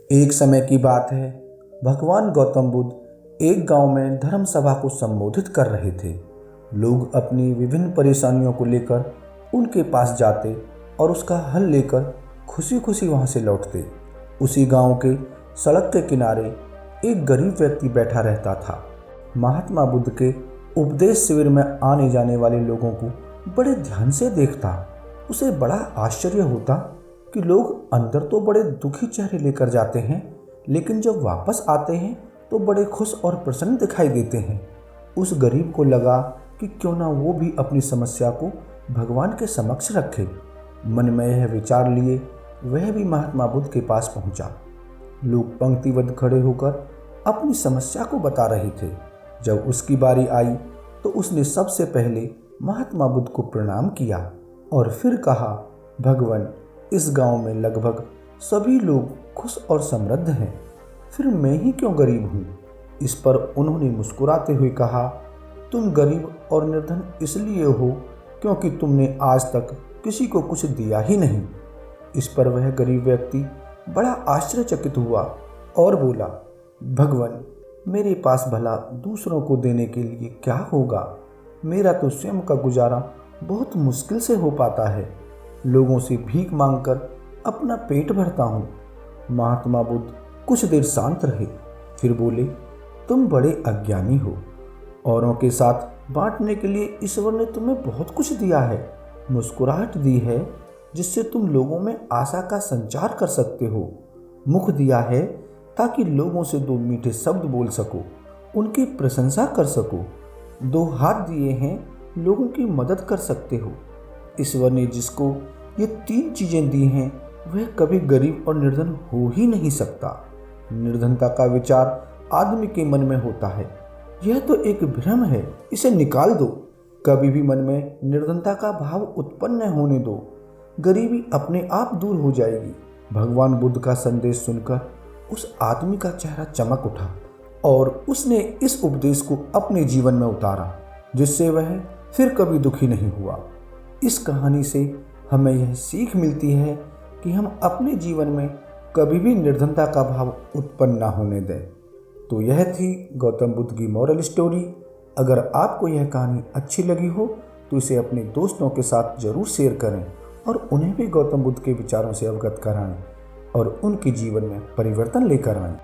एक समय की बात है, भगवान गौतम बुद्ध एक गांव में धर्म सभा को संबोधित कर रहे थे। लोग अपनी विभिन्न परेशानियों को लेकर उनके पास जाते और उसका हल लेकर खुशी खुशी वहां से लौटते। उसी गांव के सड़क के किनारे एक गरीब व्यक्ति बैठा रहता था। महात्मा बुद्ध के उपदेश शिविर में आने जाने वाले लोगों को बड़े ध्यान से देखता। उसे बड़ा आश्चर्य होता कि लोग अंदर तो बड़े दुखी चेहरे लेकर जाते हैं, लेकिन जब वापस आते हैं तो बड़े खुश और प्रसन्न दिखाई देते हैं। उस गरीब को लगा कि क्यों ना वो भी अपनी समस्या को भगवान के समक्ष रखे। मन में यह विचार लिए वह भी महात्मा बुद्ध के पास पहुंचा। लोग पंक्तिबद्ध खड़े होकर अपनी समस्या को बता रहे थे। जब उसकी बारी आई तो उसने सबसे पहले महात्मा बुद्ध को प्रणाम किया और फिर कहा, भगवान, इस गांव में लगभग सभी लोग खुश और समृद्ध हैं, फिर मैं ही क्यों गरीब हूँ। इस पर उन्होंने मुस्कुराते हुए कहा, तुम गरीब और निर्धन इसलिए हो क्योंकि तुमने आज तक किसी को कुछ दिया ही नहीं। इस पर वह गरीब व्यक्ति बड़ा आश्चर्यचकित हुआ और बोला, भगवान, मेरे पास भला दूसरों को देने के लिए क्या होगा। मेरा तो स्वयं का गुजारा बहुत मुश्किल से हो पाता है। लोगों से भीख मांगकर अपना पेट भरता हूँ। महात्मा बुद्ध कुछ देर शांत रहे, फिर बोले, तुम बड़े अज्ञानी हो। औरों के साथ बांटने के लिए ईश्वर ने तुम्हें बहुत कुछ दिया है, मुस्कुराहट दी है जिससे तुम लोगों में आशा का संचार कर सकते हो, मुख दिया है ताकि लोगों से दो मीठे शब्द बोल सको, उनकी प्रशंसा कर सको, दो हाथ दिए हैं, लोगों की मदद कर सकते हो। ईश्वर ने जिसको ये तीन चीज़ें दी हैं वह कभी गरीब और निर्धन हो ही नहीं सकता। निर्धनता का विचार आदमी के मन में होता है, यह तो एक भ्रम है, इसे निकाल दो। कभी भी मन में निर्धनता का भाव उत्पन्न न होने दो, गरीबी अपने आप दूर हो जाएगी। भगवान बुद्ध का संदेश सुनकर उस आदमी का चेहरा चमक उठा और उसने इस उपदेश को अपने जीवन में उतारा, जिससे वह फिर कभी दुखी नहीं हुआ। इस कहानी से हमें यह सीख मिलती है कि हम अपने जीवन में कभी भी निर्धनता का भाव उत्पन्न ना होने दें। तो यह थी गौतम बुद्ध की मॉरल स्टोरी। अगर आपको यह कहानी अच्छी लगी हो तो इसे अपने दोस्तों के साथ ज़रूर शेयर करें और उन्हें भी गौतम बुद्ध के विचारों से अवगत कराएं और उनके जीवन में परिवर्तन लेकर आएं।